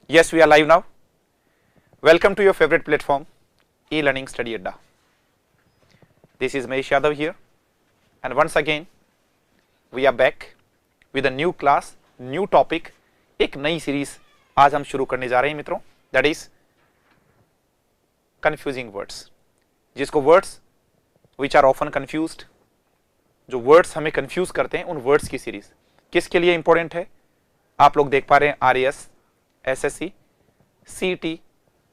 Yes, we are live now. Welcome to your favorite platform, e-learning study Adda. This is Mahesh Yadav here, and once again we are back with a new class, new topic. एक नई series आज हम शुरू करने जा रहे हैं मित्रों, that is confusing words. जिसको words which are often confused, जो words हमें confuse करते हैं, उन words की सीरीज किसके लिए इंपॉर्टेंट है? आप लोग देख पा रहे हैं RAS, SSC, CET,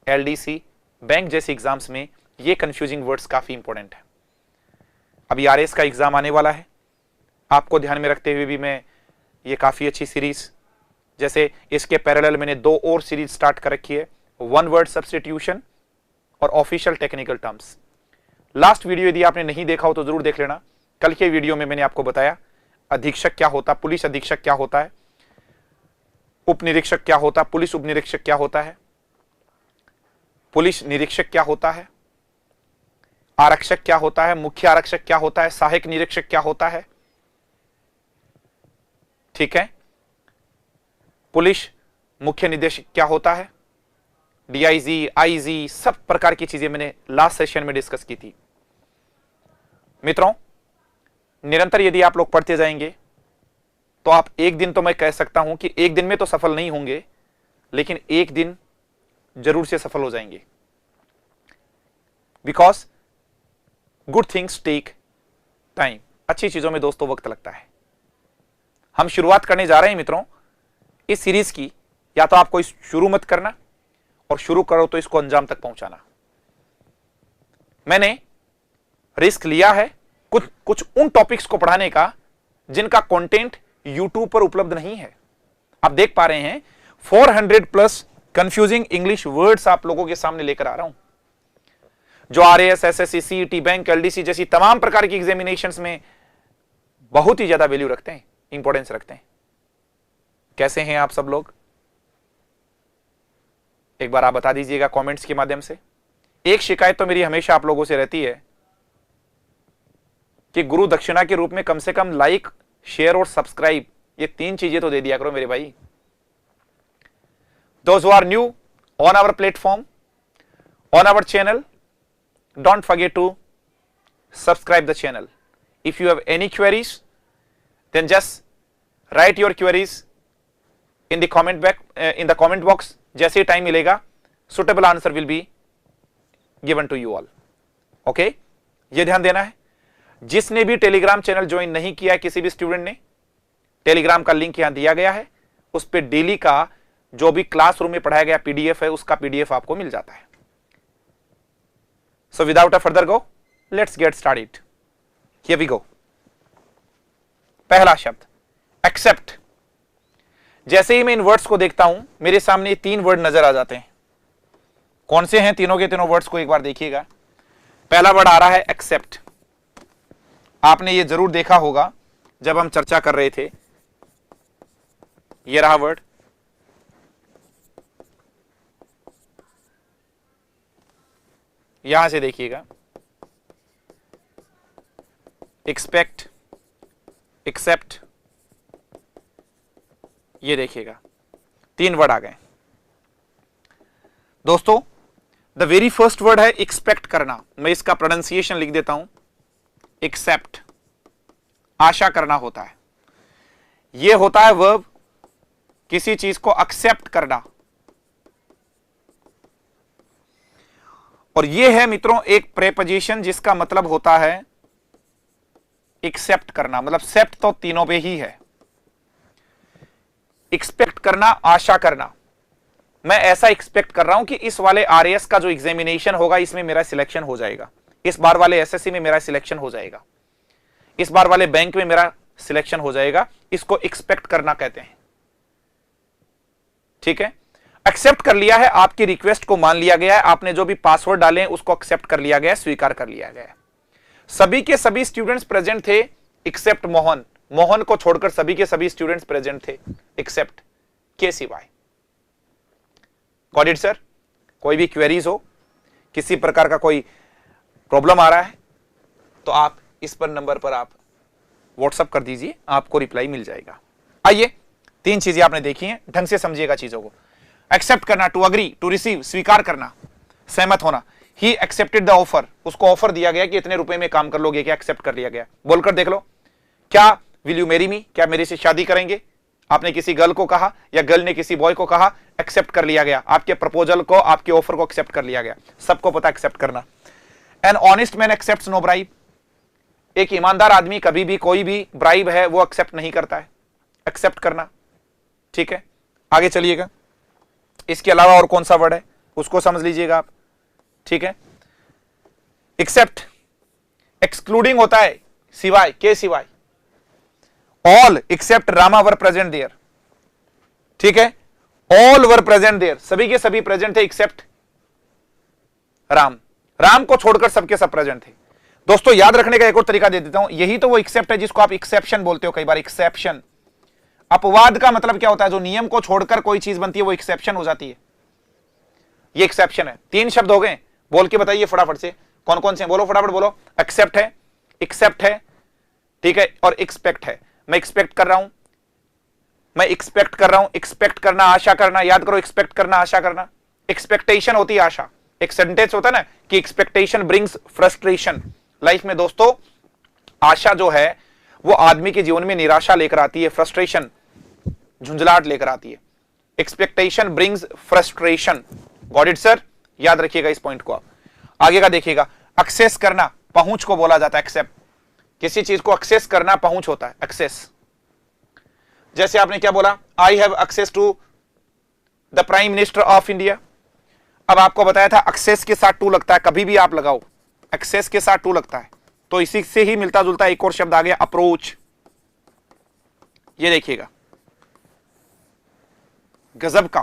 LDC, bank जैसे एग्जाम्स में ये कंफ्यूजिंग वर्ड्स काफी इंपॉर्टेंट है। अभी RAS का एग्जाम आने वाला है, आपको ध्यान में रखते हुए भी मैं ये काफी अच्छी सीरीज, जैसे इसके पैरेलल मैंने दो और सीरीज स्टार्ट कर रखी है, वन वर्ड सब्स्टिट्यूशन और official technical terms. Last video यदि आपने नहीं देखा हो तो जरूर देख लेना। कल के वीडियो में मैंने आपको बताया अधीक्षक क्या होता है, पुलिस अधीक्षक क्या होता है, उप निरीक्षक क्या होता है, पुलिस उप निरीक्षक क्या होता है, पुलिस निरीक्षक क्या होता है, आरक्षक क्या होता है, मुख्य आरक्षक क्या होता है, सहायक निरीक्षक क्या होता है, ठीक है, पुलिस मुख्य निदेशक क्या होता है, डीआईजी, आईजी, सब प्रकार की चीजें मैंने लास्ट सेशन में डिस्कस की थी। मित्रों, निरंतर यदि आप लोग पढ़ते जाएंगे तो आप एक दिन, तो मैं कह सकता हूं कि एक दिन में तो सफल नहीं होंगे, लेकिन एक दिन जरूर से सफल हो जाएंगे। Because good things take time. अच्छी चीजों में दोस्तों वक्त लगता है। हम शुरुआत करने जा रहे हैं मित्रों इस सीरीज की। या तो आपको शुरू मत करना, और शुरू करो तो इसको अंजाम तक पहुंचाना। मैंने रिस्क लिया है कुछ उन टॉपिक्स को पढ़ाने का जिनका कंटेंट YouTube पर उपलब्ध नहीं है। आप देख पा रहे हैं 400 प्लस कंफ्यूजिंग इंग्लिश वर्ड्स आप लोगों के सामने लेकर आ रहा हूं, जो RAS, SSC, CET, bank, LDC जैसी तमाम प्रकार की एग्जामिनेशंस में बहुत ही ज्यादा वैल्यू रखते हैं, इंपॉर्टेंस रखते हैं। कैसे हैं आप सब लोग? एक बार आप बता दीजिएगा कमेंट्स के माध्यम से। एक शिकायत तो मेरी हमेशा आप लोगों से रहती है कि गुरु दक्षिणा के रूप में कम से कम लाइक, शेयर और सब्सक्राइब, ये तीन चीजें तो दे दिया करो मेरे भाई। Those who are new on our platform, on our channel, don't forget to subscribe the channel. If you have any queries, then just write your queries in the comment box. जैसे time मिलेगा, suitable answer will be given to you all. Okay? ये ध्यान देना है। जिसने भी Telegram channel join नहीं किया है, किसी भी स्टूडेंट ने, टेलीग्राम का लिंक यहां दिया गया है, उस पे डेली का जो भी क्लासरूम में पढ़ाया गया पीडीएफ है, उसका पीडीएफ आपको मिल जाता है। So without a further go, let's get started. Here we go. पहला शब्द एक्सेप्ट। जैसे ही मैं इन वर्ड्स को देखता हूं, मेरे सामने तीन वर्ड नजर आ जाते हैं। कौन से हैं? तीनों के तीनों वर्ड्स को एक बार देखिएगा। पहला वर्ड आ रहा है एक्सेप्ट। आपने ये जरूर देखा होगा जब हम चर्चा कर रहे थे। ये रहा वर्ड, यहां से देखिएगा, एक्सपेक्ट, एक्सेप्ट, ये देखिएगा, तीन वर्ड आ गए दोस्तों। द वेरी फर्स्ट वर्ड है एक्सपेक्ट करना। मैं इसका प्रोनाउंसिएशन लिख देता हूं, एक्सेप्ट। आशा करना होता है। यह होता है वर्ब, किसी चीज को एक्सेप्ट करना। और यह है मित्रों एक प्रेपोजिशन जिसका मतलब होता है एक्सेप्ट करना। मतलब सेप्ट तो तीनों पे ही है। एक्सपेक्ट करना, आशा करना। मैं ऐसा एक्सपेक्ट कर रहा हूं कि इस वाले RAS का जो एग्जामिनेशन होगा, इसमें मेरा सिलेक्शन हो जाएगा, इस बार वाले SSC में मेरा सिलेक्शन हो जाएगा, इस बार वाले बैंक में मेरा सिलेक्शन हो जाएगा। इसको एक्सपेक्ट करना कहते हैं। ठीक है? एक्सेप्ट कर लिया है, आपकी रिक्वेस्ट को मान लिया गया है, आपने जो भी पासवर्ड डाले हैं उसको एक्सेप्ट कर लिया गया है, स्वीकार कर लिया गया है। सभी के सभी स्टूडेंट्स प्रेजेंट थे एक्सेप्ट मोहन। मोहन को छोड़कर सभी के सभी स्टूडेंट्स प्रेजेंट थे एक्सेप्ट के सिवाय। Got it sir? कोई भी क्वेरीज हो, किसी प्रकार का कोई प्रॉब्लम आ रहा है, तो आप इस पर नंबर पर आप व्हाट्सएप कर दीजिए, आपको रिप्लाई मिल जाएगा। आइए, तीन चीजें आपने देखी हैं, ढंग से समझिएगा चीजों को। एक्सेप्ट करना, टू अग्री, टू रिसीव, स्वीकार करना, सहमत होना। ही एक्सेप्टेड द ऑफर, उसको ऑफर दिया गया कि इतने रुपए में काम कर लोगे क्या, एक्सेप्ट कर लिया गया। बोलकर देख लो, क्या विल यू मैरी मी, क्या मेरे से शादी करेंगे? आपने किसी गर्ल को कहा या गर्ल ने किसी बॉय को कहा, एक्सेप्ट कर लिया गया, आपके प्रपोजल को, आपके ऑफर को एक्सेप्ट कर लिया गया। सबको पता एक्सेप्ट करना। An honest man accepts no bribe, एक ईमानदार आदमी कभी भी कोई भी ब्राइब है वो एक्सेप्ट नहीं करता है, एक्सेप्ट करना। ठीक है, आगे चलिएगा। इसके अलावा और कौन सा वर्ड है उसको समझ लीजिएगा आप। ठीक है, एक्सेप्ट एक्सक्लूडिंग होता है, सिवाय, के सिवाय। All except Rama were present there. ठीक है, ऑल वर प्रेजेंट देयर, सभी के सभी प्रेजेंट थे एक्सेप्ट राम, राम को छोड़कर सबके सब प्रेजेंट थे। दोस्तों याद रखने का एक और तरीका दे देता हूं, यही तो वो एक्सेप्ट है जिसको आप एक्सेप्शन बोलते हो कई बार। एक्सेप्शन, अपवाद का मतलब क्या होता है? जो नियम को छोड़कर कोई चीज बनती है वो एक्सेप्शन हो जाती है, ये एक्सेप्शन है। 3 शब्द हो गए, बोल के बताइए फटाफट से कौन कौन से, बोलो फटाफट बोलो। एक्सेप्ट है, एक्सेप्ट है, ठीक है, और एक्सपेक्ट है। मैं एक्सपेक्ट कर रहा हूं, मैं एक्सपेक्ट कर रहा हूं, एक्सपेक्ट करना, आशा करना, याद करो, एक्सपेक्ट करना, आशा करना। एक्सपेक्टेशन होती है आशा, एक सेंटेंस होता है ना कि एक्सपेक्टेशन ब्रिंग्स फ्रस्ट्रेशन। लाइफ में दोस्तों आशा जो है वो आदमी के जीवन में निराशा लेकर आती है, फ्रस्ट्रेशन, झुंझलाहट लेकर आती है। Expectation brings frustration, got it sir? याद रखिएगा इस पॉइंट को आप। आगे का देखिएगा, एक्सेस करना, पहुंच को बोला जाता है एक्सेप्ट। किसी चीज को एक्सेस करना पहुंच होता है, एक्सेस। जैसे आपने क्या बोला, I have access to the prime minister of India. अब आपको बताया था एक्सेस के साथ टू लगता है, कभी भी आप लगाओ एक्सेस के साथ टू लगता है, तो इसी से ही मिलता जुलता एक और शब्द आ गया, अप्रोच। ये देखिएगा, गजब का,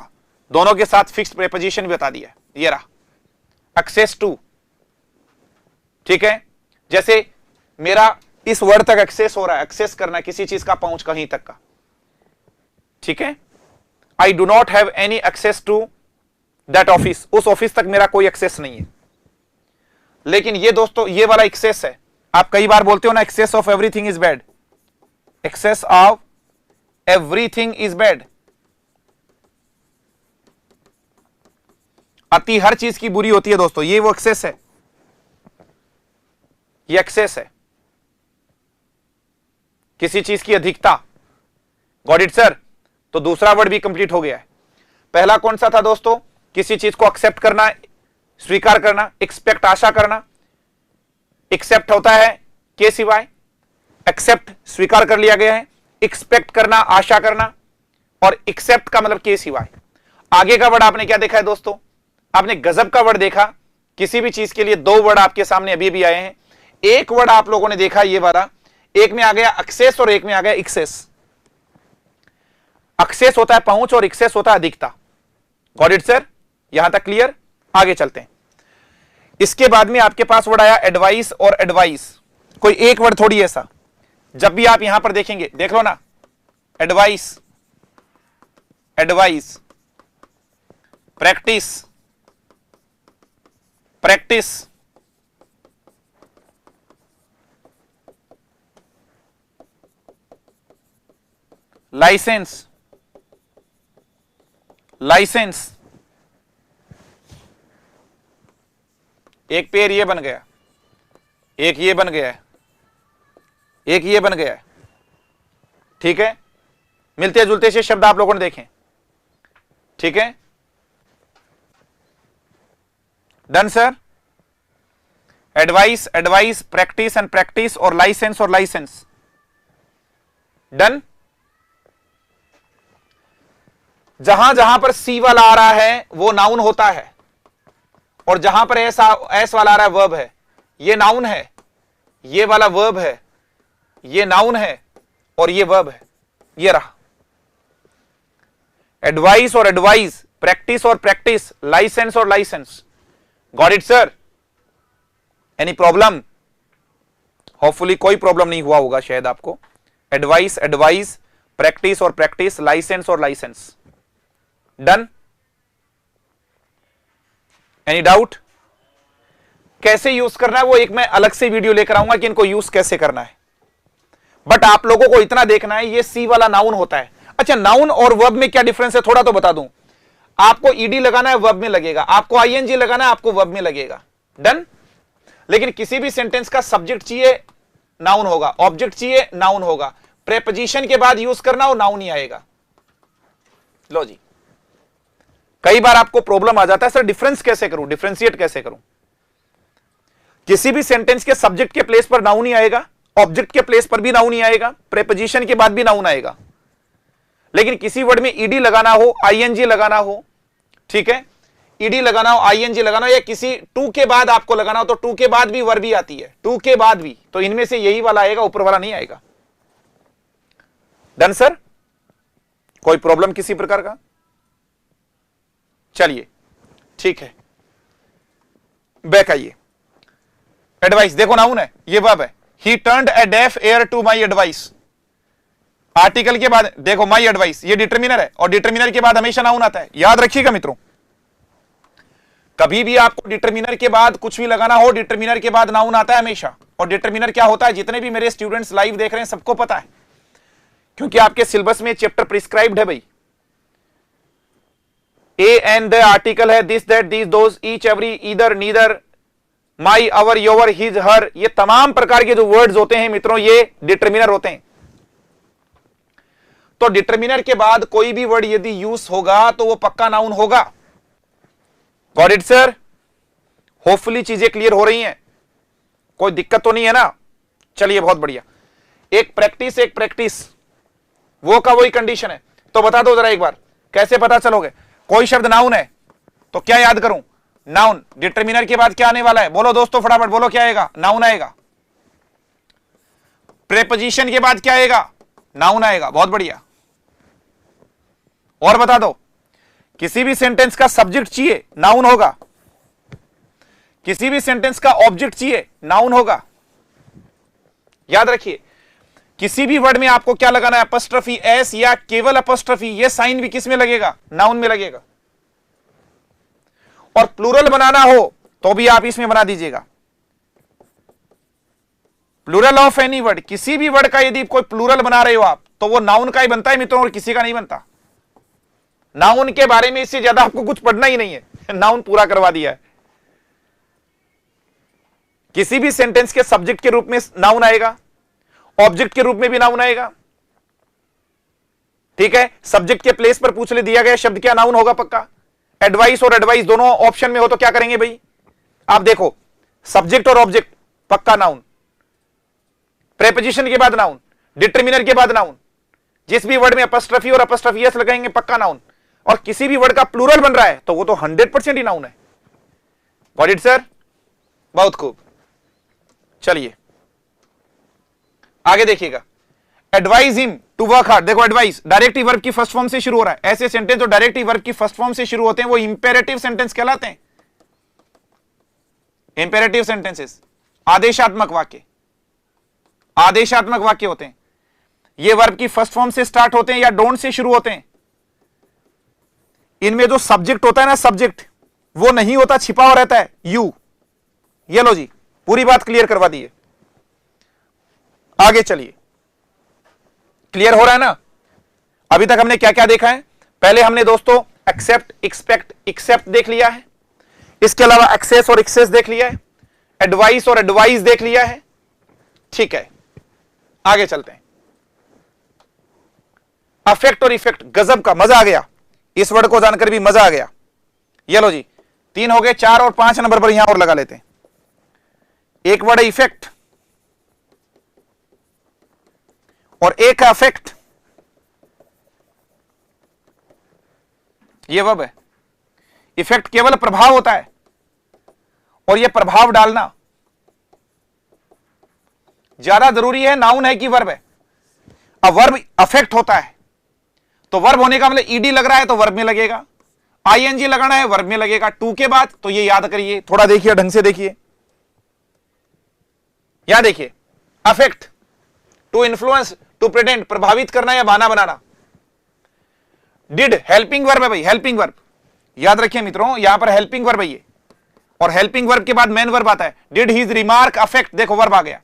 दोनों के साथ फिक्स्ड प्रीपोजिशन भी बता दिया, ये रहा एक्सेस टू। ठीक है, जैसे मेरा इस वर्ड तक एक्सेस हो रहा है, एक्सेस करना किसी चीज का पहुंच कहीं तक का। ठीक है, I do not have any access to that office, उस ऑफिस तक मेरा कोई एक्सेस नहीं है। लेकिन ये दोस्तों ये वाला एक्सेस है, आप कई बार बोलते हो ना, excess of everything is bad, excess of everything is bad. अति हर चीज की बुरी होती है दोस्तों, ये वो एक्सेस है, ये एक्सेस है, किसी चीज की अधिकता। Got it sir? तो दूसरा वर्ड भी कंप्लीट हो गया है। पहला कौन सा था दोस्तों? किसी चीज को एक्सेप्ट करना, स्वीकार करना, एक्सपेक्ट आशा करना। एक्सेप्ट होता है के सिवाय, एक्सेप्ट स्वीकार कर लिया गया है, एक्सपेक्ट करना आशा करना, और एक्सेप्ट का मतलब के सिवाय। आगे का वर्ड आपने क्या देखा है दोस्तों? आपने गजब का वर्ड देखा। किसी भी चीज के लिए 2 वर्ड आपके सामने अभी भी आए हैं। एक वर्ड आप लोगों ने देखा ये वाला, एक में आ गया एक्सेस और एक में आ गया एक्सेस। एक्सेस होता है पहुंच और एक्सेस होता है अधिकता। Got it sir? यहां तक क्लियर? आगे चलते हैं। इसके बाद में आपके पास वर्ड आया एडवाइस और एडवाइस। कोई एक वर्ड थोड़ी ऐसा, जब भी आप यहां पर देखेंगे देख लो ना, advice, advise, practice, practise, licence, license. एक पेयर ये बन गया, एक ये बन गया है, एक ये बन गया है। ठीक है, मिलते जुलते से शब्द आप लोगों ने देखें। ठीक है, done sir? Advice, advise, practice and practice, और लाइसेंस और लाइसेंस। डन? जहां जहां पर सी वाला आ रहा है वो नाउन होता है, और जहां पर एस वाला आ रहा है वर्ब है। ये नाउन है, ये वाला वर्ब है, ये नाउन है और ये वर्ब है। ये रहा एडवाइस और एडवाइस, प्रैक्टिस और प्रैक्टिस, लाइसेंस और license. Got it sir? Any problem? Hopefully कोई प्रॉब्लम नहीं हुआ होगा शायद आपको। एडवाइस, एडवाइस, प्रैक्टिस और प्रैक्टिस, लाइसेंस और लाइसेंस। डन? Any doubt? कैसे यूज करना है वो एक मैं अलग से वीडियो लेकर आऊंगा कि इनको यूज कैसे करना है, बट आप लोगों को इतना देखना है ये सी वाला नाउन होता है। अच्छा, नाउन और वर्ब में क्या डिफरेंस है थोड़ा तो बता दूं। आपको ईडी लगाना है वर्ब में लगेगा, आपको आईएनजी लगाना है आपको वर्ब में लगेगा। डन। लेकिन किसी भी सेंटेंस का सब्जेक्ट चाहिए नाउन होगा, ऑब्जेक्ट चाहिए नाउन होगा, प्रेपोजिशन के बाद यूज करना हो नाउन ही आएगा। लो जी, कई बार आपको प्रॉब्लम आ जाता है सर डिफरेंस कैसे करूं, डिफरेंशिएट कैसे करूं। किसी भी सेंटेंस के सब्जेक्ट के प्लेस पर नाउन ही आएगा, ऑब्जेक्ट के प्लेस पर भी नाउन ही आएगा, प्रेपोजिशन के बाद भी नाउन आएगा। लेकिन किसी वर्ड में ईडी लगाना हो, आईएनजी लगाना हो, ठीक है, ईडी लगाना हो, आईएनजी लगाना हो, या किसी टू के बाद आपको लगाना हो तो टू के बाद भी वर्ब भी आती है, टू के बाद भी, तो इनमें से यही वाला आएगा, ऊपर वाला नहीं आएगा। डन सर, कोई प्रॉब्लम किसी प्रकार का? चलिए ठीक है, बैक आइए। एडवाइस देखो नाउन है, ये वर्ब है। He turned a deaf ear to my advice. Article के बाद देखो माई एडवाइस, ये डिटरमिनर है और डिटरमिनर के बाद हमेशा नाउन आता है, याद रखिएगा मित्रों। कभी भी आपको डिटरमिनर के बाद कुछ भी लगाना हो, डिटरमिनर के बाद नाउन आता है हमेशा। और डिटरमिनर क्या होता है, जितने भी मेरे स्टूडेंट्स लाइव देख रहे हैं सबको पता है, क्योंकि आपके सिलेबस में चैप्टर प्रिस्क्राइब्ड है भाई। ए एंड द आर्टिकल है, this that this those each every either neither my our your his her, ये तमाम प्रकार के जो वर्ड्स होते हैं मित्रों ये डिटरमिनर होते हैं। तो डिटरमिनर के बाद कोई भी वर्ड यदि यूज होगा तो वो पक्का नाउन होगा। Got it sir? होपफुली चीजें क्लियर हो रही हैं, कोई दिक्कत तो नहीं है ना? चलिए बहुत बढ़िया। एक प्रैक्टिस वो का वही कंडीशन है। तो बता दो जरा एक बार, कैसे पता चलोगे? कोई शब्द नाउन है तो क्या याद करूं? नाउन। डिटरमिनर के बाद क्या आने वाला है? बोलो दोस्तों फटाफट बोलो, क्या आएगा? नाउन आएगा। प्रेपोजिशन के बाद क्या आएगा? नाउन आएगा। बहुत बढ़िया। और बता दो, किसी भी सेंटेंस का सब्जेक्ट चाहिए नाउन होगा, किसी भी सेंटेंस का ऑब्जेक्ट चाहिए नाउन होगा। याद रखिए, किसी भी वर्ड में आपको क्या लगाना है? अपॉस्ट्रोफी एस या केवल अपॉस्ट्रोफी, ये साइन भी किस में लगेगा? नाउन में लगेगा। और प्लूरल बनाना हो तो भी आप इसमें बना दीजिएगा। प्लूरल ऑफ एनी वर्ड, किसी भी वर्ड का यदि कोई प्लूरल बना रहे हो आप तो वो नाउन का ही बनता है मित्रों, और किसी का नहीं बनता। नाउन के बारे में इससे ज्यादा आपको कुछ पढ़ना ही नहीं है, नाउन पूरा करवा दिया है। किसी भी सेंटेंस के सब्जेक्ट के रूप में नाउन आएगा, ऑब्जेक्ट के रूप में भी नाउन आएगा। ठीक है, सब्जेक्ट के प्लेस पर पूछ ले दिया गया शब्द क्या नाउन होगा पक्का। एडवाइस और एडवाइस दोनों ऑप्शन में हो तो क्या करेंगे भाई? आप देखो, सब्जेक्ट और ऑब्जेक्ट पक्का नाउन, प्रेपोजिशन के बाद नाउन, डिटरमिनर के बाद नाउन, जिस भी वर्ड में अपॉस्ट्रोफी और अपॉस्ट्रोफी एस लगाएंगे पक्का नाउन। और किसी भी वर्ड का प्लूरल बन रहा है तो वो तो 100% ही नाउन है। Got it sir? बहुत खूब। चलिए आगे देखिएगा। Advise him to work hard. देखो एडवाइस डायरेक्टिव वर्ब की फर्स्ट फॉर्म से शुरू हो रहा है। ऐसे सेंटेंस जो डायरेक्टिव वर्ब की फर्स्ट फॉर्म से शुरू होते हैं वो इंपेरेटिव सेंटेंस कहलाते हैं। इंपेरेटिव सेंटेंसेस आदेशात्मक वाक्य, आदेशात्मक वाक्य होते हैं। ये वर्ब की फर्स्ट फॉर्म से स्टार्ट होते हैं या डोंट से शुरू होते हैं। इनमें जो सब्जेक्ट होता है ना, सब्जेक्ट वो नहीं होता, छिपा हुआ रहता है यू। ये लो जी, पूरी बात क्लियर करवा दी है। आगे चलिए, क्लियर हो रहा है ना? अभी तक हमने क्या क्या देखा है? पहले हमने दोस्तों एक्सेप्ट, एक्सपेक्ट, एक्सेप्ट देख लिया है। इसके अलावा एक्सेस और एक्सेस देख लिया है। एडवाइस और एडवाइस देख लिया है। ठीक है, आगे चलते हैं। अफेक्ट और इफेक्ट, गजब का, मजा आ गया। इस वर्ड को जानकर भी मजा आ गया। ये लो जी, 3 हो गए, 4 और 5 नंबर पर यहां और लगा लेते हैं। एक वर्ड है इफेक्ट और एक है अफेक्ट। ये वर्ब है। इफेक्ट केवल प्रभाव होता है और यह प्रभाव डालना ज्यादा जरूरी है। नाउन है कि वर्ब है? अब वर्ब अफेक्ट होता है तो वर्ब होने का मतलब ईडी लग रहा है तो वर्ब में लगेगा, आईएनजी लगाना है वर्ब में लगेगा टू के बाद। तो ये याद करिए, थोड़ा देखिए, ढंग से देखिए। यहां देखिए, affect to influence, to pretend, प्रभावित करना या बहाना बनाना। डिड हेल्पिंग वर्ब है भाई, हेल्पिंग वर्ब याद रखिए मित्रों, यहां पर हेल्पिंग वर्ब है ये, और हेल्पिंग वर्ब के बाद मेन वर्ब आता है। डिड हिज रिमार्क अफेक्ट, देखो वर्ब आ गया।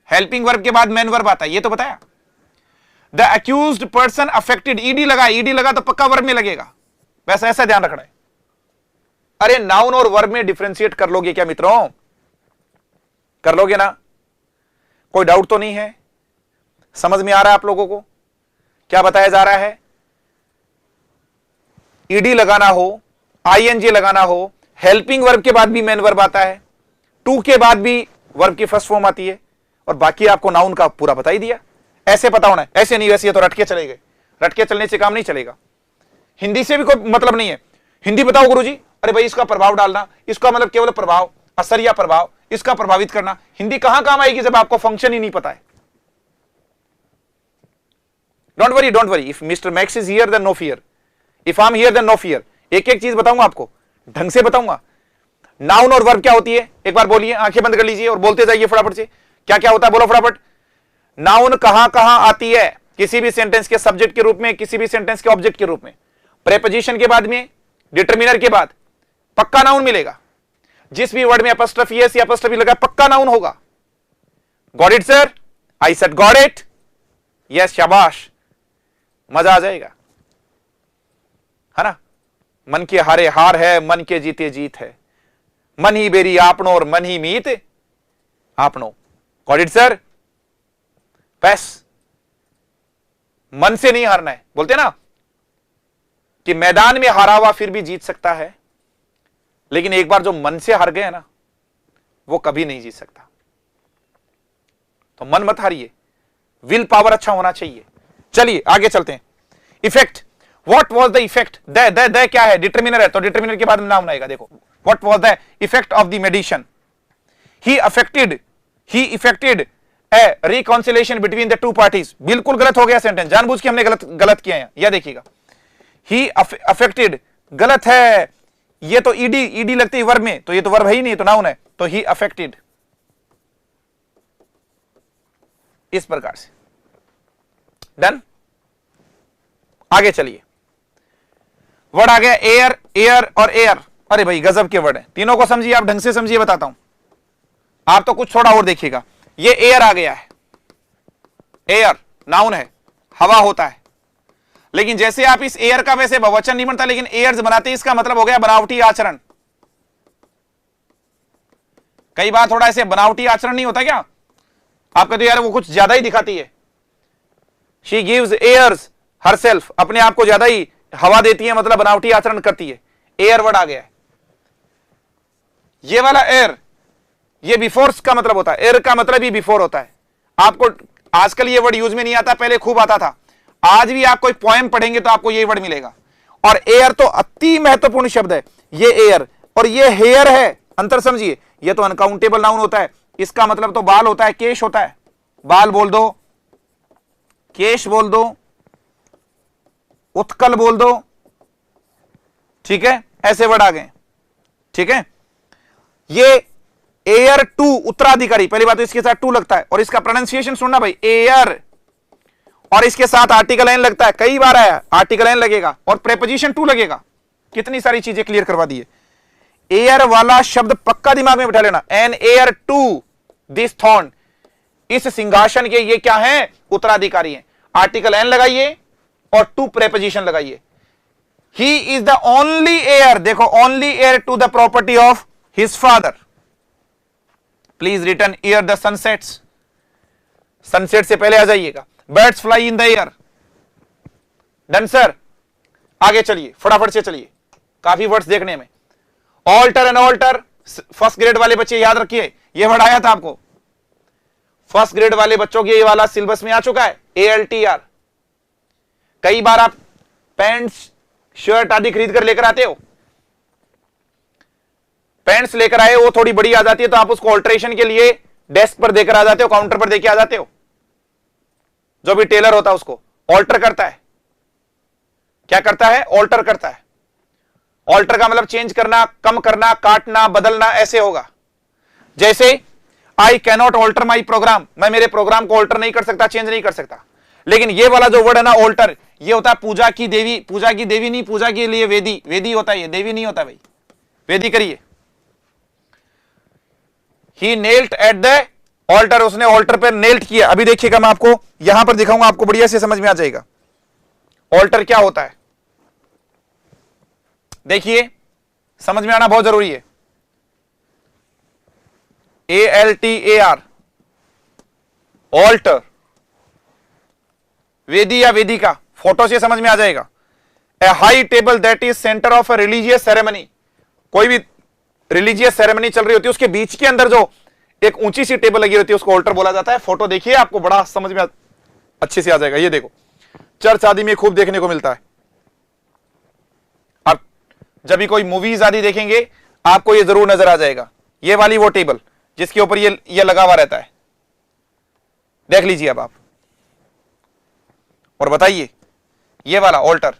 हेल्पिंग वर्ब के बाद मेन वर्ब आता है, ये तो बताया। The accused person affected, ED लगा, ईडी लगा तो पक्का वर्ब में लगेगा। बस ऐसा ध्यान रखना है। अरे नाउन और वर्ब में डिफरेंशिएट कर लोगे क्या मित्रों? कर लोगे ना? कोई डाउट तो नहीं है? समझ में आ रहा है आप लोगों को क्या बताया जा रहा है? ईडी लगाना हो, आईएनजी लगाना हो, हेल्पिंग वर्ब के बाद भी मेन वर्ब आता है, टू के बाद भी वर्ब की फर्स्ट फॉर्म आती है, और बाकी आपको नाउन का पूरा बता ही दिया। ऐसे पता होना है, ऐसे नहीं वैसे तो रटके चले गए। रटके चलने से काम नहीं चलेगा। हिंदी से भी कोई मतलब नहीं है। हिंदी बताओ गुरुजी, अरे भाई इसका प्रभाव डालना, इसका मतलब केवल प्रभाव, असर या प्रभाव, इसका प्रभावित करना। हिंदी कहां काम आएगी जब आपको फंक्शन ही नहीं पता है? Don't worry, if mister Max is here then no fear, if I am here then no fear. एक एक चीज बताऊंगा आपको, ढंग से बताऊंगा। नाउन और वर्ब क्या होती है एक बार बोलिए, आंखें बंद कर लीजिए और बोलते जाइए फटाफट से। क्या क्या होता है बोलो फटाफट। नाउन कहां कहां आती है? किसी भी सेंटेंस के सब्जेक्ट के रूप में, किसी भी सेंटेंस के ऑब्जेक्ट के रूप में, प्रेपोजिशन के बाद में, डिटरमिनर के बाद पक्का नाउन मिलेगा। जिस भी वर्ड में अपॉस्ट्रोफी एस या अपॉस्ट्रोफी लगा पक्का नाउन होगा। Got it sir? I said got it? Yes, शाबाश, मजा आ जाएगा, है ना? मन के हारे हार है, मन के जीते जीत है, मन ही बेरी आपनो और मन ही मीत आपनो। Got it sir? बस मन से नहीं हारना है। बोलते ना कि मैदान में हारा हुआ फिर भी जीत सकता है, लेकिन एक बार जो मन से हार गए ना वो कभी नहीं जीत सकता। तो मन मत हारिए, विल पावर अच्छा होना चाहिए। चलिए आगे चलते हैं। Effect, what was the effect? The क्या है? डिटरमिनर है, तो डिटरमिनर के बाद नाउन आएगा। देखो, what was the effect of the medicine? He affected A reconciliation between the two parties. बिल्कुल गलत हो गया सेंटेंस, जानबूझ के हमने गलत किया है। यह देखिएगा, ही अफेक्टेड गलत है। ये तो ईडी लगती है वर्ब में, तो ये तो वर्ब है ही नहीं, तो नाउन है। तो ही अफेक्टेड, इस प्रकार से। डन। आगे चलिए, वर्ड आ गया एयर, एयर और एयर। अरे भाई गजब के वर्ड है, तीनों को समझिए, आप ढंग से समझिए, बताता हूं। आप तो कुछ थोड़ा और देखिएगा। ये एयर आ गया है, एयर नाउन है, हवा होता है। लेकिन जैसे आप इस एयर का वैसे बहुवचन नहीं बनता, लेकिन एयर्स बनाते, इसका मतलब हो गया बनावटी आचरण। कई बार थोड़ा ऐसे बनावटी आचरण नहीं होता क्या? आप कहते हो यार वो कुछ ज्यादा ही दिखाती है। शी गिव्स एयर्स हरसेल्फ, अपने आप को ज्यादा ही हवा देती है, मतलब बनावटी आचरण करती है। एयर वर्ड आ गया है। ये वाला एयर, ये बिफोर का मतलब होता है। एयर का मतलब ही बिफोर होता है। आपको आजकल ये वर्ड यूज में नहीं आता, पहले खूब आता था। आज भी आप कोई पोएम पढ़ेंगे तो आपको ये वर्ड मिलेगा। और एयर तो अति महत्वपूर्ण शब्द है। ये एयर और ये हेयर है, अंतर समझिए। ये तो अनकाउंटेबल नाउन होता है, इसका मतलब तो बाल होता है, केश होता है। बाल बोल दो, केश बोल दो, उत्कल बोल दो, ठीक है, ऐसे वर्ड आ गए, ठीक है। ये एयर टू उत्तराधिकारी, पहली बात तो इसके साथ टू लगता है, और इसका प्रोनाउंसिएशन सुनना भाई, एयर, और इसके साथ आर्टिकल एन लगता है। कई बार आया आर्टिकल एन लगेगा और प्रेपोजिशन टू लगेगा। कितनी सारी चीजें क्लियर करवा दी है। एयर वाला शब्द पक्का दिमाग में बिठा लेना। An heir to this throne, इस सिंहासन के ये क्या है? उत्तराधिकारी हैं। आर्टिकल एन लगाइए और टू प्रेपोजिशन लगाइए। He is the only heir, देखो only heir to the property of his father. Please return ere the sunsets, sunset से पहले आ जाइएगा। Birds fly in the air. Done sir. आगे चलिए, फटाफट से चलिए, काफी वर्ड्स देखने में। Altar and alter, first grade वाले बच्चे याद रखिए, ये वर्ड आया था आपको। फर्स्ट ग्रेड वाले बच्चों के ये वाला सिलेबस में आ चुका है, ALTR। कई बार आप पैंट्स शर्ट आदि खरीद कर लेकर आते हो, पैंट्स लेकर आए, वो थोड़ी बड़ी आ जाती है तो आप उसको ऑल्ट्रेशन के लिए डेस्क पर देकर आ जाते हो, काउंटर पर देकर आ जाते हो। जो भी टेलर होता है उसको ऑल्टर करता है। क्या करता है? ऑल्टर करता है। ऑल्टर का मतलब चेंज करना, कम करना, काटना, बदलना, ऐसे होगा। जैसे I cannot alter my programme, मैं मेरे प्रोग्राम को ऑल्टर नहीं कर सकता, चेंज नहीं कर सकता। लेकिन ये वाला जो वर्ड है ना ऑल्टर, ये होता है पूजा की देवी। पूजा की देवी नहीं, पूजा के लिए वेदी, वेदी होता है, ये देवी नहीं होता भाई। वेदी करिए। He knelt at the altar, उसने ऑल्टर पर नेल्ट किया। अभी देखिएगा, मैं आपको यहां पर दिखाऊंगा, आपको बढ़िया से समझ में आ जाएगा ऑल्टर क्या होता है। देखिए, समझ में आना बहुत जरूरी है। ALTAR, ऑल्टर, वेदी या वेदिका, फोटो से समझ में आ जाएगा। A high table that is centre of a religious ceremony, कोई भी रिलीजियस सेरेमनी चल रही होती है उसके बीच के अंदर जो एक ऊंची सी टेबल लगी होती है उसको ऑल्टर बोला जाता है। फोटो देखिए, आपको बड़ा समझ में अच्छे से आ जाएगा। ये देखो, चर्च आदि में खूब देखने को मिलता है। अब जब भी कोई मूवीज आदि देखेंगे आपको ये जरूर नजर आ जाएगा, ये वाली वो टेबल जिसके ऊपर ये लगा हुआ रहता है। देख लीजिए अब आप और बताइए, ये वाला ऑल्टर।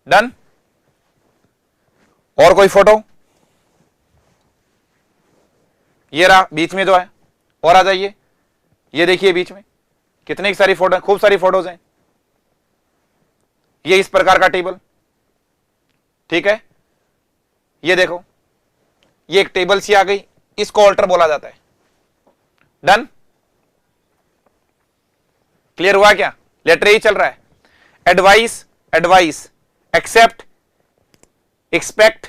डन। और कोई फोटो, ये रहा बीच में जो है, और आ जाइए, ये देखिए बीच में कितनी सारी फोटो, खूब सारी फोटोज हैं। ये इस प्रकार का टेबल, ठीक है। ये देखो, ये एक टेबल सी आ गई, इसको ऑल्टर बोला जाता है। डन। क्लियर हुआ क्या? लेटर ए चल रहा है। Advice, advise, accept, expect,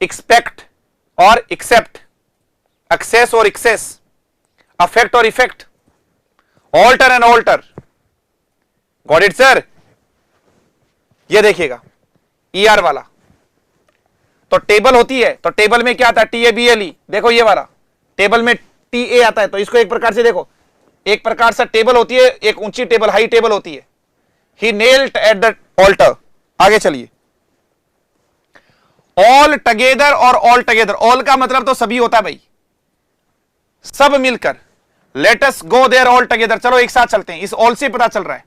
expect और एक्सेप्ट, एक्सेस और एक्सेस, अफेक्ट और effect, alter and altar. Got it sir? ये देखिएगा ER वाला, तो टेबल होती है तो टेबल में क्या आता है? TABLE। देखो ये वाला टेबल में TA आता है, तो इसको एक प्रकार से देखो, एक प्रकार से टेबल होती है, एक ऊंची टेबल, हाई टेबल होती है। He nailed at the altar. आगे चलिए, ऑल टुगेदर और ऑल टुगेदर, ऑल का मतलब तो सभी होता है भाई, सब मिलकर। Let us go there all together, चलो एक साथ चलते हैं। इस ऑल से पता चल रहा है।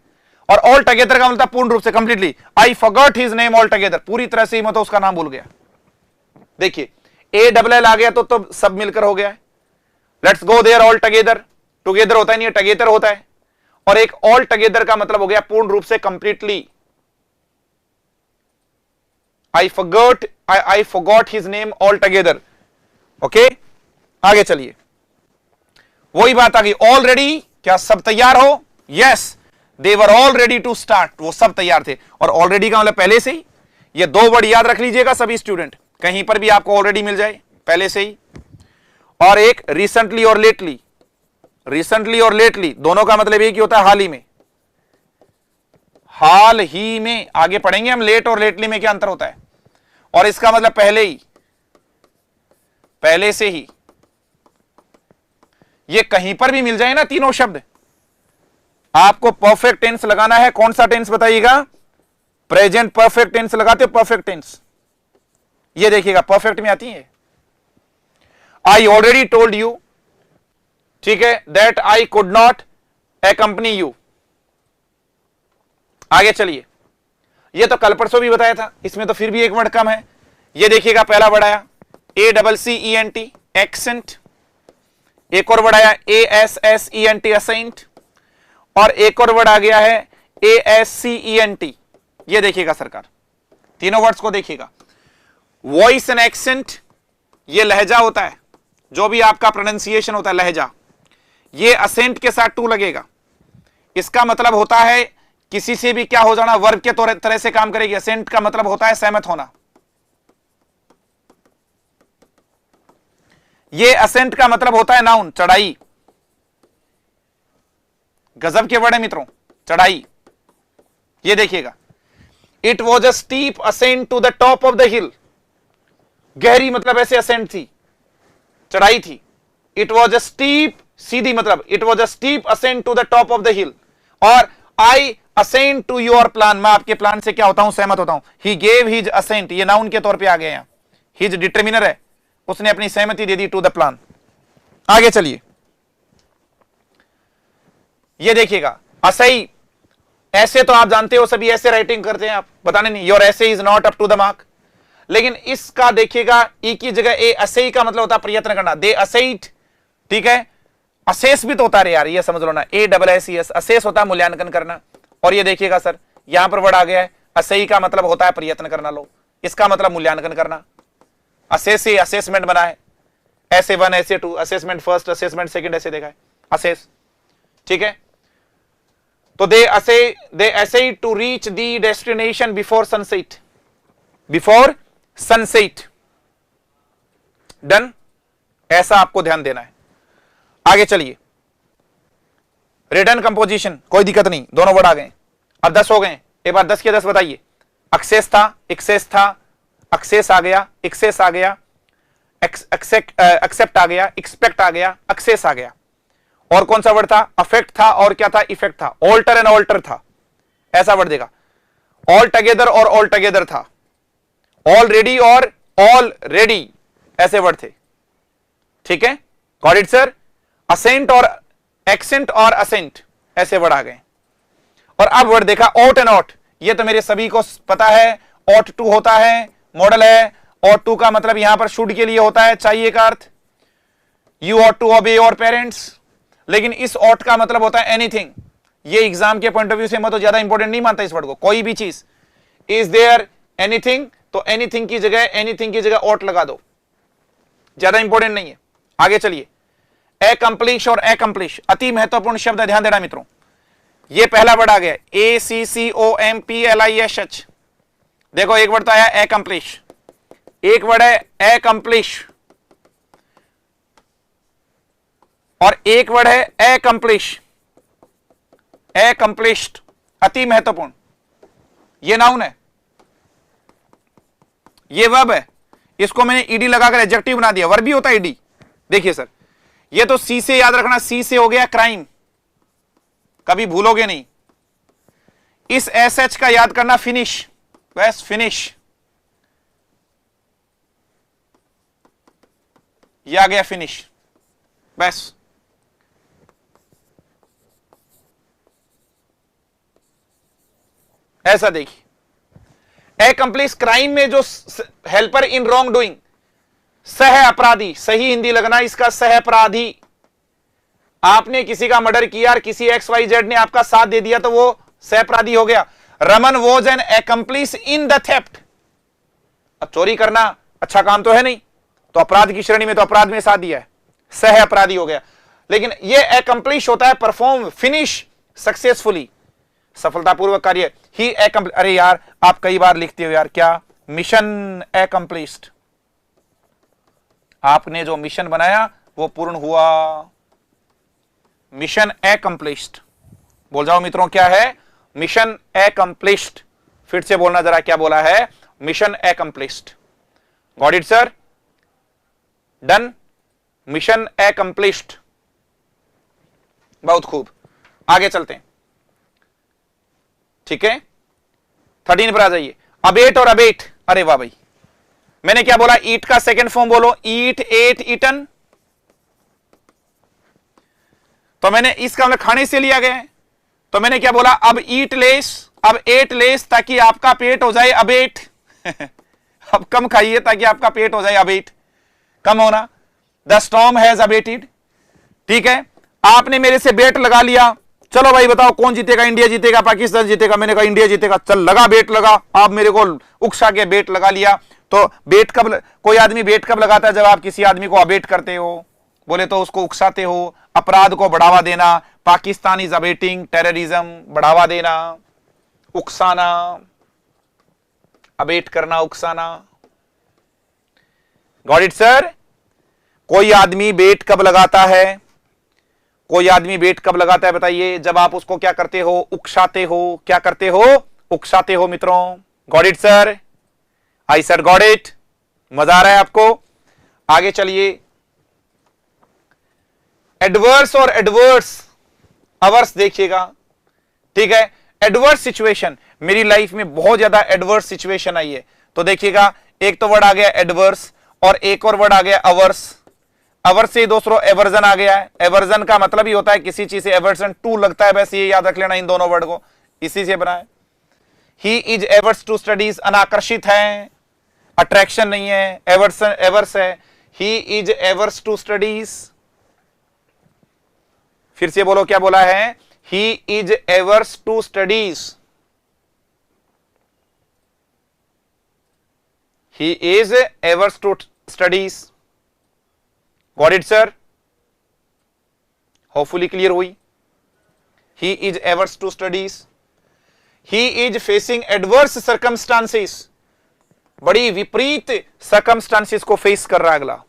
और ऑल टुगेदर का मतलब पूर्ण रूप से, completely. I forgot his name all together, पूरी तरह से मतलब उसका नाम भूल गया। देखिए ALL आ गया तो सब मिलकर हो गया है। Let's go there all together, together होता है नहीं, टुगेदर होता है। और एक ऑल टुगेदर का मतलब हो गया पूर्ण रूप से, completely. I forgot his name all together. Okay, आगे चलिए, वही बात आ गई। ऑलरेडी, क्या सब तैयार हो? Yes, they were all ready to start, वो सब तैयार थे। और ऑलरेडी का मतलब पहले से ही। ये दो वर्ड याद रख लीजिएगा सभी स्टूडेंट, कहीं पर भी आपको ऑलरेडी मिल जाए, पहले से ही। और एक रिसेंटली और लेटली, रिसेंटली और लेटली दोनों का मतलब एक ही होता है, हाल ही में। हाल ही में, आगे पढ़ेंगे हम लेट और लेटली में क्या अंतर होता है। और इसका मतलब पहले ही, पहले से ही। ये कहीं पर भी मिल जाए ना तीनों शब्द, आपको परफेक्ट टेंस लगाना है। कौन सा टेंस बताइएगा? प्रेजेंट परफेक्ट टेंस लगाते हो, परफेक्ट टेंस। ये देखिएगा परफेक्ट में आती है। आई ऑलरेडी टोल्ड यू, ठीक है, that I could not accompany you. आगे चलिए, ये तो कल परसों भी बताया था, इसमें तो फिर भी एक वर्ड कम है। ये देखिएगा पहला वर्ड आया ACCENT, एक्सेंट। एक और वर्ड आया ASSENT, असेंट। और एक और वर्ड आ गया है ASCENT। ये देखिएगा सरकार, तीनों वर्ड्स को देखिएगा। वॉइस एंड एक्सेंट, ये लहजा होता है, जो भी आपका प्रोनाउंसिएशन होता है, लहजा। ये असेंट के साथ टू लगेगा। इसका मतलब होता है किसी से भी क्या हो जाना, वर्ब के तरह से काम करेगी। असेंट का मतलब होता है सहमत होना। ये असेंट का मतलब होता है नाउन, चढ़ाई। गजब के वर्ड है मित्रों, चढ़ाई। ये देखिएगा, it was a steep ascent to the top of the hill. गहरी मतलब ऐसे असेंट थी, चढ़ाई थी। इट वॉज अ स्टीप, सीधी मतलब it was a steep ascent to the top of the hill. और I assent to your plan, मैं आपके प्लान से क्या होता हूं, सहमत होता हूं। ही गेव हिज असेंट, ये नाउन के तौर पे आ गया यहां। हिज डिटरमिनर है, उसने अपनी सहमति दे दी टू द प्लान। आगे चलिए, ये देखिएगा असही। ऐसे तो आप जानते हो, सभी ऐसे राइटिंग करते हैं आप, बताने नहीं, your essay is not up to the mark. लेकिन इसका देखिएगा, ई की जगह ए, असही का मतलब होता है प्रयत्न करना, दे असेट, ठीक है। असेस भी तो होता है यार, ये समझ लो ना, ASSES, असेस होता है मूल्यांकन करना। और ये देखिएगा सर, यहां पर वर्ड आ गया है, असही का मतलब होता है प्रयत्न करना। लो, इसका मतलब मूल्यांकन करना। असेस से असेसमेंट बना है, ऐसे 1, ऐसे 2, असेसमेंट फर्स्ट, असेसमेंट सेकंड, ऐसे देखा है, असेस, ठीक है। तो they assay to reach the destination before sunset. Before sunset. Done, ऐसा आपको ध्यान देना है। आगे चलिए, रिटर्न कंपोजिशन, कोई दिक्कत नहीं, दोनों वर्ड आ गए। अब 10 हो गए, एक बार 10 के 10 बताइए। एक्सेस था, एक्सेस था, एक्सेस आ गया, एक्सेस आ गया, एक्सेप्ट आ गया, एक्सपेक्ट आ गया, एक्सेस आ गया। और कौन सा वर्ड था? अफेक्ट था, और क्या था? इफेक्ट था। ऑल्टर एंड ऑल्टर था, ऐसा वर्ड देगा। ऑल टुगेदर और ऑल टुगेदर था। ऑलरेडी और ऑलरेडी ऐसे वर्ड थे। ठीक है, गॉट इट सर। असेंट और एक्सेंट और असेंट ऐसे वर्ड आ गए। और अब वर्ड देखा ऑट एंड ऑट, ये तो मेरे सभी को पता है। ऑट टू होता है, मॉडल है। ऑट टू का मतलब यहां पर शुड के लिए होता है, चाहिए का अर्थ। You ought to obey your parents. लेकिन इस ऑट का मतलब होता है एनीथिंग। ये एग्जाम के पॉइंट ऑफ व्यू से मैं तो ज्यादा इंपॉर्टेंट नहीं मानता इस वर्ड को। कोई भी चीज, इज देयर एनीथिंग, तो एनीथिंग की जगह ऑट लगा दो, ज्यादा इंपॉर्टेंट नहीं है। आगे चलिए, एकम्प्लिश और एकम्प्लिश अति महत्वपूर्ण शब्द है, ध्यान देना मित्रों। ये पहला वर्ड आ गया, ACCOMPLISH। देखो एक वर्ड तो आया एकम्प्लिश, एक वर्ड है एकम्प्लिश, और एक वर्ड है एकम्प्लिश, एकम्प्लिश्ड, अति महत्वपूर्ण। ये नाउन है, ये वर्ब है। इसको मैंने ईडी लगाकर एडजेक्टिव बना दिया, वर्ब भी होता है ईडी। देखिए सर, ये तो सी से याद रखना, सी से हो गया क्राइम, कभी भूलोगे नहीं। इस SH का याद करना फिनिश, बस फिनिश, ये आ गया फिनिश, बस। ऐसा देखिए, एकम्प्लिश क्राइम में जो हेल्पर इन रॉन्ग डूइंग, सह अपराधी, सही हिंदी लगना इसका, सह अपराधी। आपने किसी का मर्डर किया और किसी XYZ ने आपका साथ दे दिया तो वो सह अपराधी हो गया। Raman was an accomplish in the theft. अब चोरी करना अच्छा काम तो है नहीं, तो अपराध की श्रेणी में, तो अपराध में साथ दिया है, सह अपराधी हो गया। लेकिन ये एकम्प्लिश होता है परफॉर्म, फिनिश, सक्सेसफुली, सफलतापूर्वक कार्य। ही एकम्प्लिश, अरे यार आप कई बार लिखते हो यार, क्या मिशन एकम्प्लिश्ड, आपने जो मिशन बनाया वो पूर्ण हुआ, मिशन एकम्प्लिश्ड। बोल जाओ मित्रों, क्या है? Mission accomplished. फिर से बोलना जरा, क्या बोला है? Mission accomplished. Got it sir? Done, mission accomplished. बहुत खूब, आगे चलते हैं। ठीक है, 13 पर आ जाइए। अबेट और अबेट, अरे वाह भाई, मैंने क्या बोला? ईट का सेकंड फॉर्म बोलो, ईट, एट, ईटन। तो मैंने इसका मतलब खाने से लिया गया है, तो मैंने क्या बोला? अब ईट लेस, अब एट लेस, ताकि आपका पेट हो जाए अबेट। अब कम खाइए ताकि आपका पेट हो जाए अबेट, कम होना। The storm has abetted. ठीक है, आपने मेरे से बेट लगा लिया, चलो भाई बताओ कौन जीतेगा, इंडिया जीतेगा, पाकिस्तान जीतेगा? मैंने कहा इंडिया जीतेगा। चल लगा, बेट लगा। आप मेरे को उकसा के बेट लगा लिया। तो बेट कब, कोई आदमी बेट कब लगाता है? जब आप किसी आदमी को अबेट करते हो, बोले तो उसको उकसाते हो, अपराध को बढ़ावा देना। पाकिस्तान इज अबेटिंग टेररिज्म, बढ़ावा देना, उकसाना, अबेट करना, उकसाना। Got it sir? कोई आदमी बेट कब लगाता है? कोई आदमी बेट कब लगाता है बताइए? जब आप उसको क्या करते हो? उकसाते हो। क्या करते हो? उकसाते हो मित्रों। Got it sir? I sir got it. मजा आ रहा है आपको? आगे चलिए, एडवर्स और एडवर्स अवर्स देखिएगा। ठीक है, एडवर्स सिचुएशन, मेरी लाइफ में बहुत ज्यादा एडवर्स सिचुएशन आई है, तो देखिएगा, एक तो वर्ड आ गया एडवर्स, और एक और वर्ड आ गया अवर्स। अवर्स से दोस्तों एवर्जन आ गया है। एवर्जन का मतलब ही होता है किसी चीज से एवर्जन टू लगता है, वैसे ये याद रख लेना इन दोनों वर्ड को, इसी से बना है। He is averse to studies, अनाकर्षित है, अट्रैक्शन नहीं है, एवर्सन एवर्स है। He is averse to studies. फिर से बोलो, क्या बोला है? He is averse to studies. He is averse to studies. Got it sir? Hopefully clear हुई। He is averse to studies. He is facing adverse circumstances. बड़ी विपरीत सर्कमस्टांसिस को फेस कर रहा है अगला।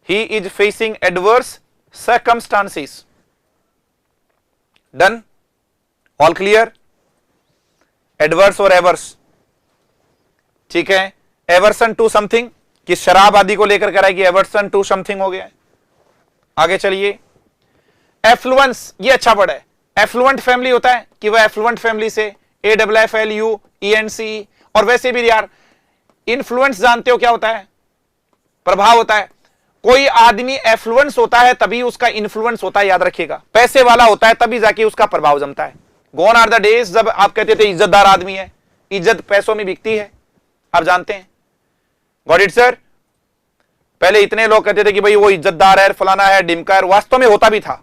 He is facing adverse circumstances. Done, all clear. Adverse और averse, ठीक है। एवर्सन टू समथिंग, कि शराब आदि को लेकर कराएगी, एवर्सन टू समथिंग हो गया है। आगे चलिए। एफ्लुएंस, ये अच्छा वर्ड है। एफ्लुएंट फैमिली होता है कि वह एफ्लुएंट फैमिली से, AFFLUENC। और वैसे भी यार इन्फ्लुएंस जानते हो क्या होता है? प्रभाव होता है। कोई आदमी एफ्लुएंस होता है तभी उसका इन्फ्लुएंस होता है, याद रखिएगा। पैसे वाला होता है तभी जाके उसका प्रभाव जमता है। गॉन आर द डेज जब आप कहते थे इज्जतदार आदमी है, इज्जत पैसों में बिकती है, आप जानते हैं। Got it sir. पहले इतने लोग कहते थे कि भाई वो इज्जतदार है, फलाना है, डिमका है, वास्तव में होता भी था।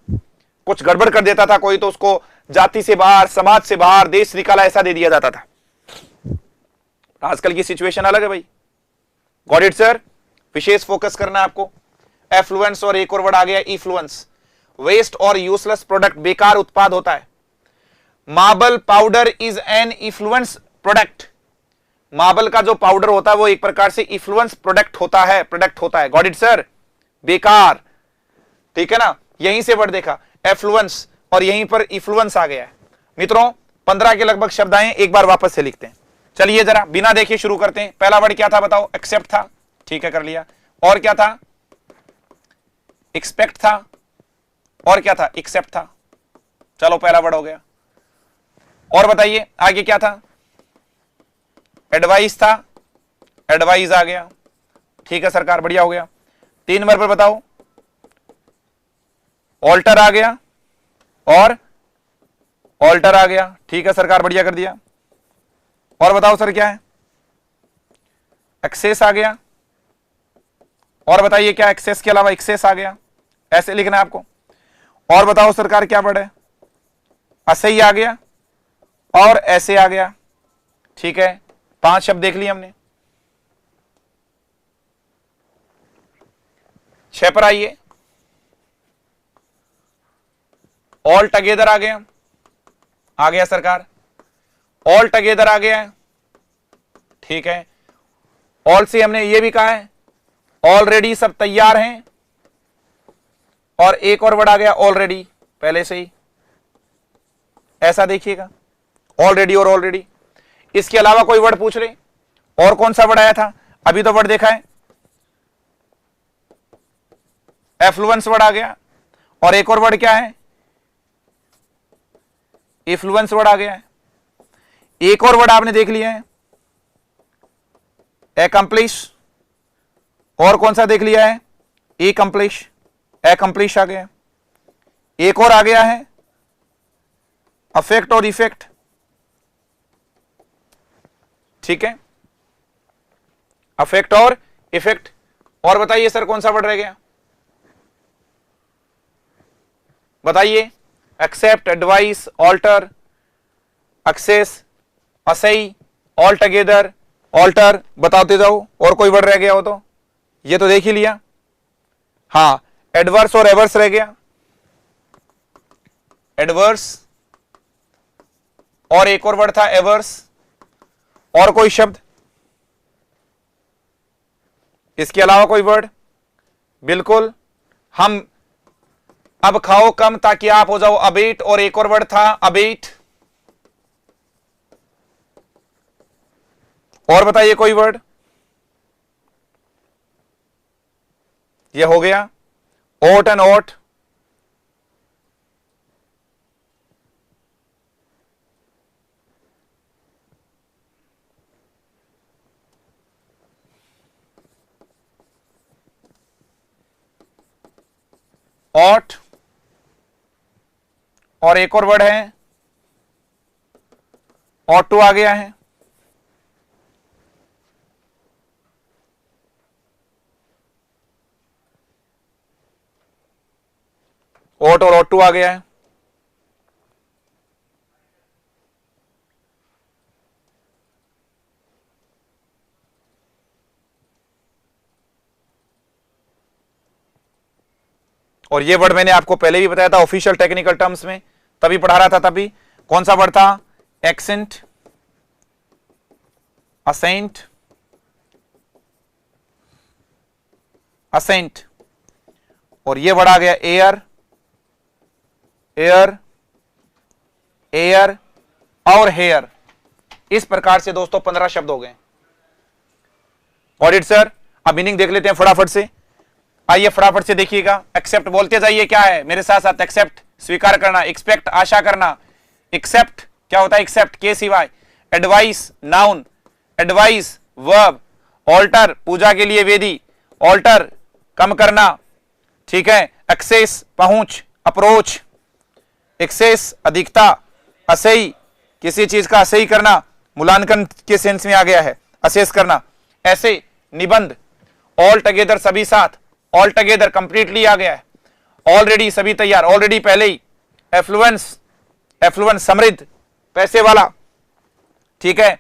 कुछ गड़बड़ कर देता था कोई तो उसको जाति से बाहर, समाज से बाहर, देश निकाला, ऐसा दे दिया जाता था। आजकल की सिचुएशन अलग है भाई। Got it sir. विशेष फोकस करना है आपको। एफ्लुएंस और एक और वर्ड आ गया इफ्लुएंस। वेस्ट और यूजलेस प्रोडक्ट, बेकार उत्पाद होता है। Marble powder is an effluence product. Marble का जो पाउडर होता है वो एक प्रकार से इफ्लुएंस प्रोडक्ट होता है। Got it sir. बेकार, ठीक है ना। यहीं से वर्ड देखा एफ्लुएंस और यहीं पर इफ्लुएंस आ गया है। मित्रों 15 के लगभग शब्द आए, एक बार वापस से लिखते हैं। चलिए जरा बिना देखे शुरू करते हैं। पहला वर्ड क्या था बताओ? एक्सेप्ट था, ठीक है, कर लिया। और क्या था? एक्सपेक्ट था। और क्या था? एक्सेप्ट था। चलो पहला वर्ड हो गया। और बताइए आगे क्या था? एडवाइस था, एडवाइस आ गया, ठीक है सरकार, बढ़िया हो गया। 3 नंबर पर बताओ। ऑल्टर आ गया और ऑल्टर आ गया, ठीक है सरकार, बढ़िया कर दिया। और बताओ सर क्या है? एक्सेस आ गया। और बताइए क्या? एक्सेस के अलावा एक्सेस आ गया, ऐसे लिखना है आपको। और बताओ सरकार क्या वर्ड है? असही आ गया और ऐसे आ गया, ठीक है। 5 शब्द देख लिए हमने। 6 पर आइए। ऑल टुगेदर आ गया सरकार। ऑल टुगेदर आ गया है, ठीक है। ऑल से हमने ये भी कहा है ऑलरेडी, सब तैयार हैं। और एक और वर्ड आ गया ऑलरेडी, पहले से ही, ऐसा देखिएगा, ऑलरेडी और ऑलरेडी। इसके अलावा कोई वर्ड पूछ रहे? और कौन सा वर्ड आया था? अभी तो वर्ड देखा है, एफ्लुएंस वर्ड आ गया। और एक और वर्ड क्या है? इफ्लुएंस वर्ड आ गया है। एक और वर्ड आपने देख लिया है, एकम्प्लिश। और कौन सा देख लिया है? एकम्प्लिश, एकम्प्लिश आ गया। एक और आ गया है अफेक्ट और इफेक्ट, ठीक है, अफेक्ट और इफेक्ट। और बताइए सर कौन सा वर्ड रह गया? बताइए। एक्सेप्ट, एडवाइस, ऑल्टर, एक्सेस, असही, ऑल टुगेदर, ऑल्टर, बताते जाओ। और कोई वर्ड रह गया हो तो? ये तो देख ही लिया। हाँ, एडवर्स और एवर्स रह गया। एडवर्स और एक और वर्ड था एवर्स। और कोई शब्द इसके अलावा? कोई वर्ड? बिल्कुल, हम अब खाओ कम ताकि आप हो जाओ अबेट। और एक और वर्ड था अबेट। और बताइए कोई वर्ड? ये हो गया ओट एंड ओट। ऑट और एक और वर्ड है ऑट टू आ गया है। ओट और ऑट टू आ गया है। और ये वर्ड मैंने आपको पहले भी बताया था ऑफिशियल टेक्निकल टर्म्स में, तभी पढ़ा रहा था। तभी कौन सा वर्ड था? एक्सेंट, असेंट, असेंट, और ये वर्ड आ गया एयर, एयर, एयर और हेयर। इस प्रकार से दोस्तों 15 शब्द हो गए। ऑडिट सर, अब मीनिंग देख लेते हैं फटाफट से। आइए फटाफट से देखिएगा। एक्सेप्ट बोलते जाइए, क्या है मेरे साथ साथ। एक्सेप्ट स्वीकार करना, एक्सपेक्ट आशा करना, एक्सेप्ट क्या होता है, एक्सेप्ट के सिवाय। Advice noun, advise verb, altar पूजा के लिए वेदी, ऑल्टर कम करना, ठीक है। एक्सेस पहुंच, अप्रोच, एक्सेस अधिकता, असही किसी चीज का असही करना, मूल्यांकन के सेंस में आ गया है, असेस करना। ऐसे निबंध, ऑल टुगेदर सभी साथ, ऑल टुगेदर कंप्लीटली आ गया है। ऑलरेडी सभी तैयार, ऑलरेडी पहले ही। एफ्लुएंस, एफ्लुएंस समृद्ध पैसे वाला, ठीक है,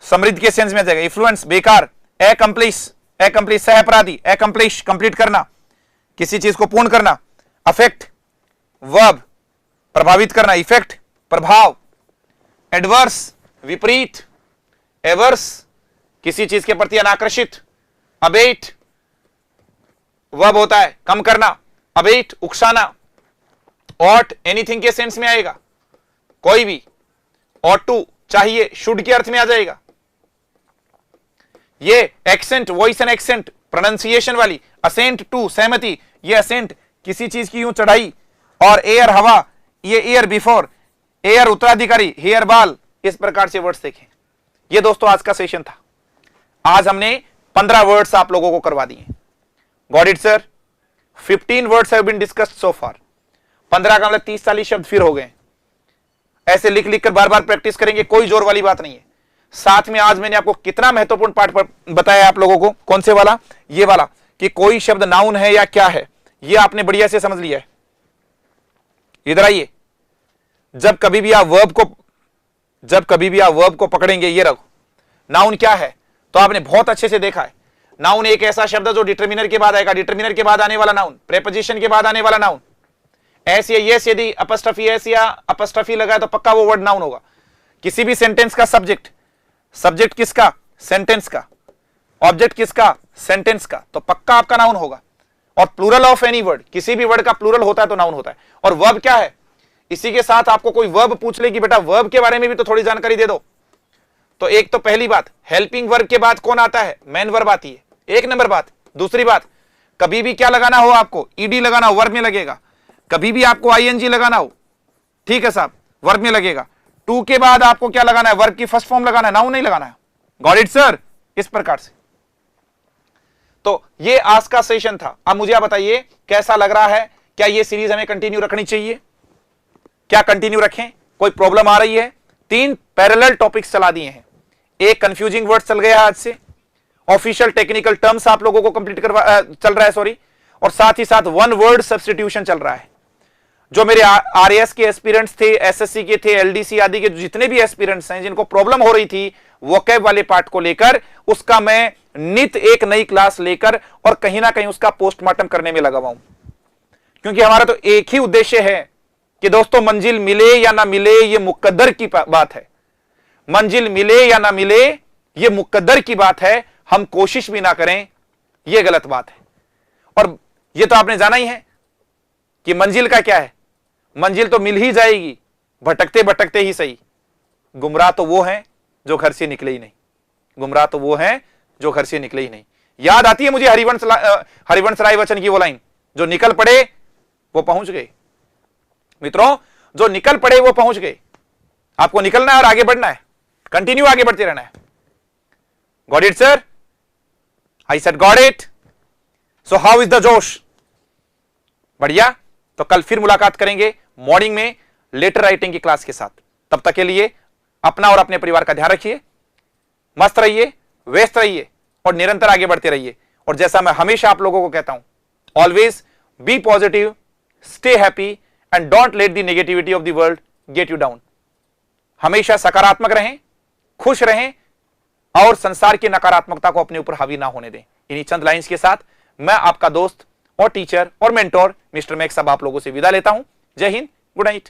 समृद्ध के सेंस में आ जाएगा। इफ्लुएंस बेकार। एकम्प्लिश, एकम्प्लिश सह अपराधी, एकम्प्लिश कंप्लीट करना, किसी चीज को पूर्ण करना। अफेक्ट वर्ब प्रभावित करना, इफेक्ट प्रभाव। एडवर्स विपरीत, एवर्स किसी चीज के प्रति अनाकर्षित। अबेट वर्ब होता है कम करना, अबेट उकसाना। ऑट एनीथिंग के सेंस में आएगा, कोई भी। ऑट टू चाहिए, शुड के अर्थ में आ जाएगा। ये accent, voice and accent pronunciation वाली। असेंट टू सहमति, ये असेंट किसी चीज की यूं चढ़ाई। और एयर हवा, ये एयर बिफोर, एयर उत्तराधिकारी, हेयर बाल। इस प्रकार से वर्ड्स देखें। ये दोस्तों आज का सेशन था। आज हमने 15 वर्ड्स आप लोगों को करवा दिए। Got it sir? 15 words have been discussed so far. 15 का मतलब 30-40 शब्द फिर हो गए। ऐसे लिख लिख कर बार बार प्रैक्टिस करेंगे, कोई जोर वाली बात नहीं है। साथ में आज मैंने आपको कितना महत्वपूर्ण पार्ट बताया आप लोगों को, कौन से वाला, ये वाला, कि कोई शब्द नाउन है या क्या है, ये आपने बढ़िया से समझ लिया है। इधर आइए। जब कभी भी आप वर्ब को पकड़ेंगे, ये रखो नाउन क्या है, तो आपने बहुत अच्छे से देखा है। नाउन एक ऐसा शब्द है जो डिटरमिनर के बाद आएगा, डिटरमिनर के बाद आने वाला नाउन, प्रेपोजिशन के बाद आने वाला नाउन। ऐसे यस यदि अपस्ट्रफी एस या अपस्ट्रफी लगा तो पक्का वो वर्ड नाउन होगा। किसी भी सेंटेंस का सब्जेक्ट, सब्जेक्ट किसका, सेंटेंस का, ऑब्जेक्ट किसका, सेंटेंस का, तो पक्का आपका नाउन होगा। और प्लूरल ऑफ एनी वर्ड, किसी भी वर्ड का प्लूरल होता है तो नाउन होता है। और वर्ब क्या है, इसी के साथ आपको कोई वर्ब पूछ ले कि बेटा वर्ब के बारे में भी तो थोड़ी जानकारी दे दो, तो एक तो पहली बात, हेल्पिंग वर्ब के बाद कौन आता है, मेन वर्ब आती है, एक नंबर बात। दूसरी बात, कभी भी क्या लगाना हो आपको, ईडी लगाना हो, वर्ब में लगेगा। कभी भी आपको आईएनजी लगाना हो, ठीक है साहब, वर्ब में लगेगा। टू के बाद आपको क्या लगाना है, वर्ब की फर्स्ट फॉर्म लगाना है, नाउन नहीं लगाना है। Got it sir? इस प्रकार से। तो ये आज का सेशन था। अब मुझे आप बताइए कैसा लग रहा है, क्या ये सीरीज हमें कंटिन्यू रखनी चाहिए, क्या कंटिन्यू रखें, कोई प्रॉब्लम आ रही है? 3 पैरेलल टॉपिक्स चला दिए हैं। एक कंफ्यूजिंग वर्ड चल गया आज से, ऑफिशियल टेक्निकल टर्म्स आप लोगों को कंप्लीट चल रहा है, सॉरी, और साथ ही साथ 1 वर्ड सब्स्टिट्यूशन चल रहा है। जो मेरे आरएएस के एस्पिरेंट्स थे, एसएससी के थे, एलडीसी आदि के जितने भी एस्पिरेंट्स हैं जिनको प्रॉब्लम हो रही थी वोकैब वाले पार्ट को लेकर, उसका मैं नित एक नई क्लास लेकर और कहीं ना कहीं उसका पोस्टमार्टम करने में लगा हुआ हूं। क्योंकि हमारा तो एक ही उद्देश्य है कि दोस्तों मंजिल मिले या ना मिले ये मुकद्दर की बात है। मंजिल मिले या ना मिले ये मुकद्दर की बात है, हम कोशिश भी ना करें ये गलत बात है। और ये तो आपने जाना ही है कि मंजिल का क्या है, मंजिल तो मिल ही जाएगी, भटकते भटकते ही सही। गुमराह तो वो हैं जो घर से निकले ही नहीं, गुमराह तो वो हैं जो घर से निकले ही नहीं। याद आती है मुझे हरिवंश राय बच्चन की वो लाइन, जो निकल पड़े वो पहुंच गए। मित्रों, जो निकल पड़े वो पहुंच गए। आपको निकलना है और आगे बढ़ना है, कंटिन्यू आगे बढ़ते रहना है। Got it sir? I said got it. So how is the जोश? बढ़िया। तो कल फिर मुलाकात करेंगे मॉर्निंग में लेटर राइटिंग की क्लास के साथ। तब तक के लिए अपना और अपने परिवार का ध्यान रखिए, मस्त रहिए, व्यस्त रहिए और निरंतर आगे बढ़ते रहिए। और जैसा मैं हमेशा आप लोगों को कहता हूं, always be positive, stay happy and don't let the negativity of the world get you down. हमेशा सकारात्मक रहें, खुश रहें और संसार की नकारात्मकता को अपने ऊपर हावी ना होने दें। इन्हीं चंद लाइंस के साथ मैं आपका दोस्त और टीचर और मेंटोर मिस्टर मैक्स अब आप लोगों से विदा लेता हूं। जय हिंद, गुड नाइट।